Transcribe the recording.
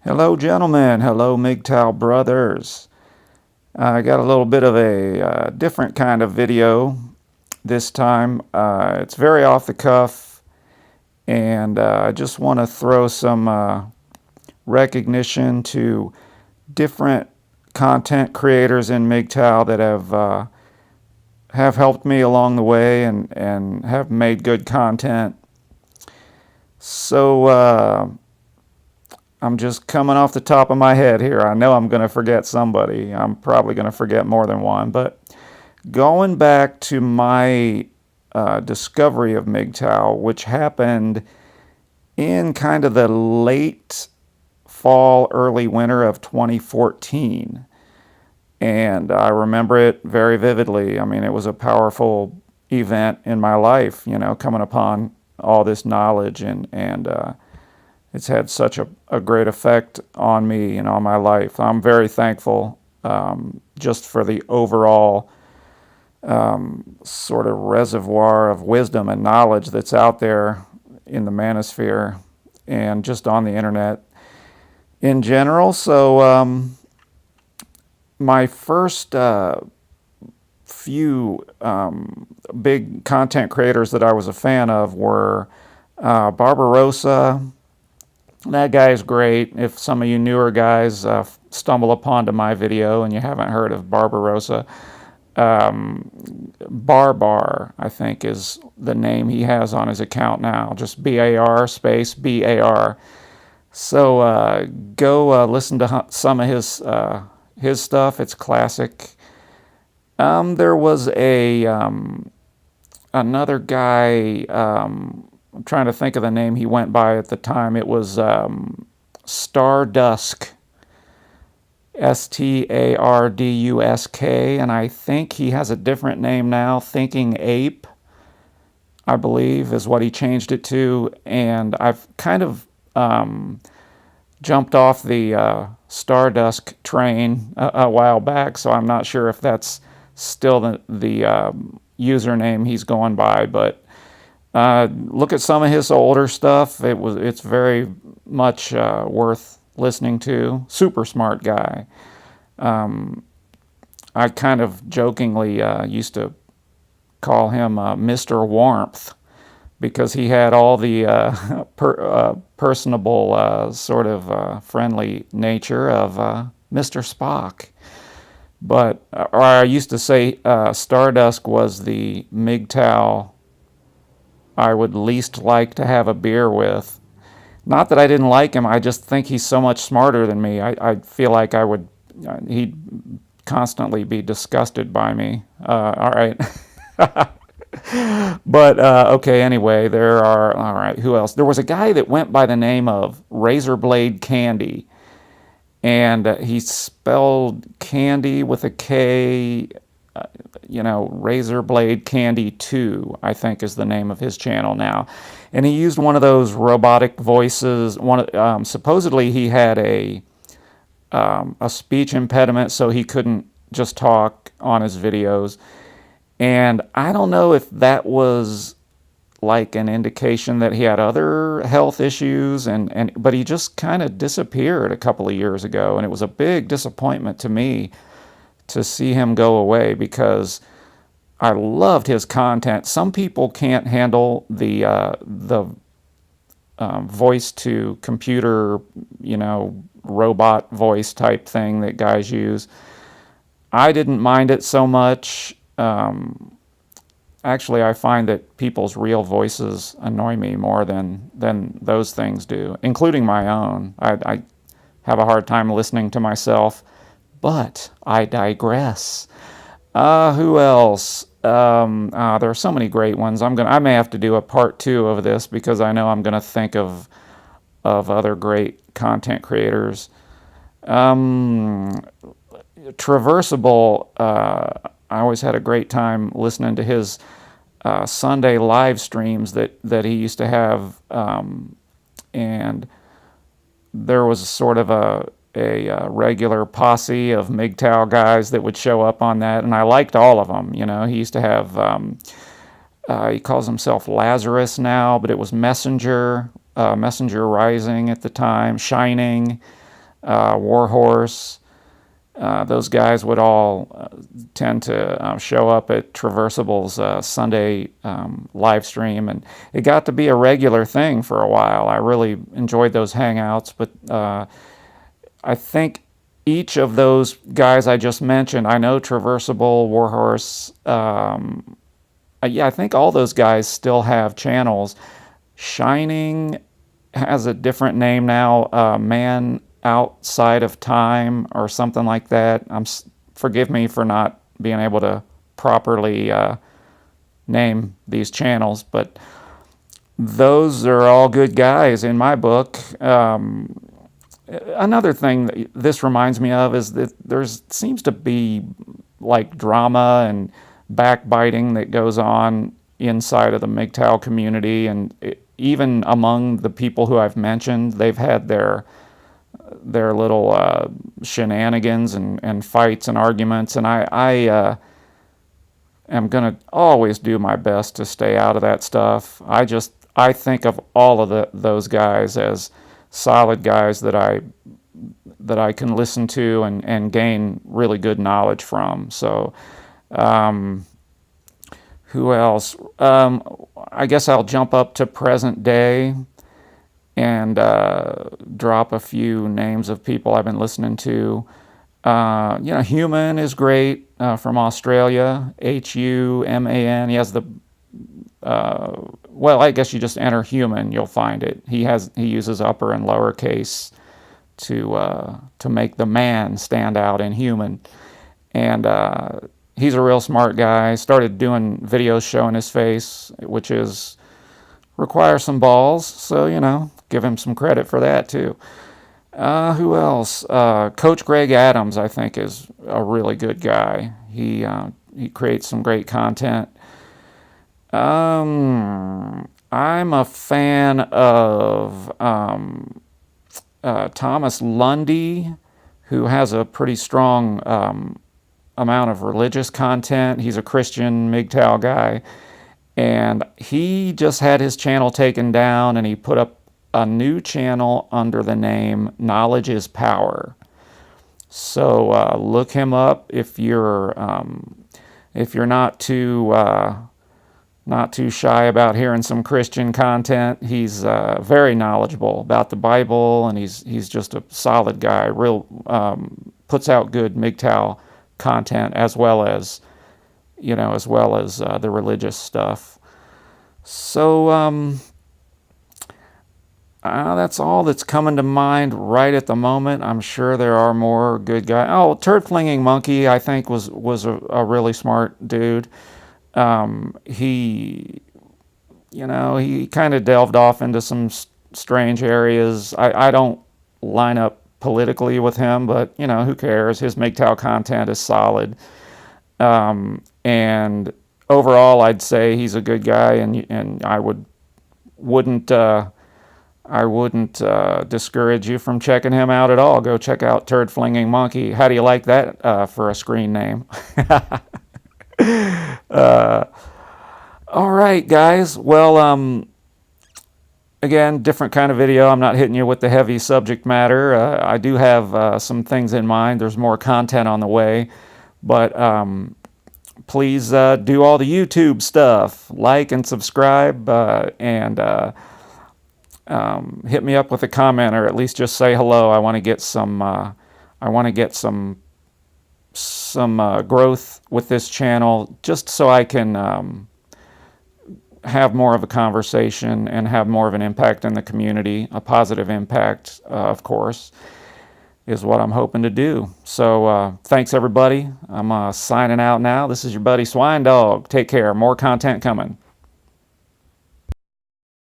Hello, gentlemen. Hello, MGTOW brothers. I got a little bit of a different kind of video this time. It's very off the cuff, and I just want to throw some recognition to different content creators in MGTOW that have helped me along the way and have made good content. So I'm just coming off the top of my head here. I know I'm going to forget somebody. I'm probably going to forget more than one. But going back to my discovery of MGTOW, which happened in kind of the late fall, early winter of 2014. And I remember it very vividly. I mean, it was a powerful event in my life, coming upon all this knowledge and it's had such a great effect on me and on my life. I'm very thankful just for the overall sort of reservoir of wisdom and knowledge that's out there in the manosphere and just on the internet in general. So my first few big content creators that I was a fan of were Barbarossa. That guy is great. If some of you newer guys stumble upon my video and you haven't heard of Barbarossa, Barbar, I think, is the name he has on his account now. Just B-A-R space B-A-R. So go listen to some of his stuff. It's classic. There was another guy. I'm trying to think of the name he went by at the time. It was Stardusk, Stardusk, and I think he has a different name now. Thinking Ape, I believe, is what he changed it to. And I've kind of jumped off the Stardusk train a while back, so I'm not sure if that's still the username he's going by, but look at some of his older stuff. It's very much worth listening to. Super smart guy. I kind of jokingly used to call him Mr. Warmth because he had all the personable sort of friendly nature of Mr. Spock. But or I used to say Stardusk was the MGTOW I would least like to have a beer with. Not that I didn't like him, I just think he's so much smarter than me. I feel like he'd constantly be disgusted by me. All right. But, okay, anyway, all right, who else? There was a guy that went by the name of Razorblade Candy, and he spelled candy with a K. Razorblade Candy 2, I think, is the name of his channel now. And he used one of those robotic voices. Supposedly he had a speech impediment, so he couldn't just talk on his videos. And I don't know if that was like an indication that he had other health issues, but he just kind of disappeared a couple of years ago, and it was a big disappointment to me to see him go away because I loved his content. Some people can't handle the voice to computer, robot voice type thing that guys use. I didn't mind it so much. Actually, I find that people's real voices annoy me more than those things do, including my own. I have a hard time listening to myself. But I digress. Who else? There are so many great ones. I may have to do a part 2 of this because I know I'm going to think of other great content creators. Traversable. I always had a great time listening to his Sunday live streams that he used to have, and there was sort of a regular posse of MGTOW guys that would show up on that, and I liked all of them. He used to have, he calls himself Lazarus now, but it was Messenger Rising at the time, Shining, Warhorse. Those guys would all tend to show up at Traversable's Sunday live stream, and it got to be a regular thing for a while. I really enjoyed those hangouts, but I think each of those guys I just mentioned, I know Traversable, Warhorse, yeah, I think all those guys still have channels. Shining has a different name now, Man Outside of Time or something like that. Forgive me for not being able to properly name these channels, but those are all good guys in my book. Another thing that this reminds me of is that there seems to be like drama and backbiting that goes on inside of the MGTOW community, and even among the people who I've mentioned, they've had their little shenanigans and fights and arguments, and I am going to always do my best to stay out of that stuff. I think of all of those guys as solid guys that I can listen to and gain really good knowledge from. So who else? I guess I'll jump up to present day and drop a few names of people I've been listening to. Human is great from Australia, Human. He has the well, I guess you just enter Human, you'll find it. He uses upper and lower case to make the man stand out in Human, and he's a real smart guy. Started doing videos showing his face, which requires some balls. So give him some credit for that too. Who else? Coach Greg Adams, I think, is a really good guy. He creates some great content. I'm a fan of Thomas Lundy, who has a pretty strong amount of religious content. He's a Christian MGTOW guy, and he just had his channel taken down, and he put up a new channel under the name Knowledge is Power. So look him up if you're not too shy about hearing some Christian content. He's very knowledgeable about the Bible, and he's just a solid guy. Puts out good MGTOW content as well as the religious stuff. So that's all that's coming to mind right at the moment. I'm sure there are more good guys. Oh, Turd Flinging Monkey, I think was a really smart dude. He kind of delved off into some strange areas. I don't line up politically with him, but who cares? His MGTOW content is solid, and overall, I'd say he's a good guy, and I wouldn't discourage you from checking him out at all. Go check out Turd Flinging Monkey. How do you like that for a screen name? All right, guys. Well, again, different kind of video. I'm not hitting you with the heavy subject matter. I do have some things in mind. There's more content on the way, but please do all the YouTube stuff. Like and subscribe, and hit me up with a comment, or at least just say hello. I want to get some growth with this channel, just so I can have more of a conversation and have more of an impact in the community. A positive impact, of course, is what I'm hoping to do. So thanks, everybody. I'm signing out now. This is your buddy Swine Dog. Take care. More content coming.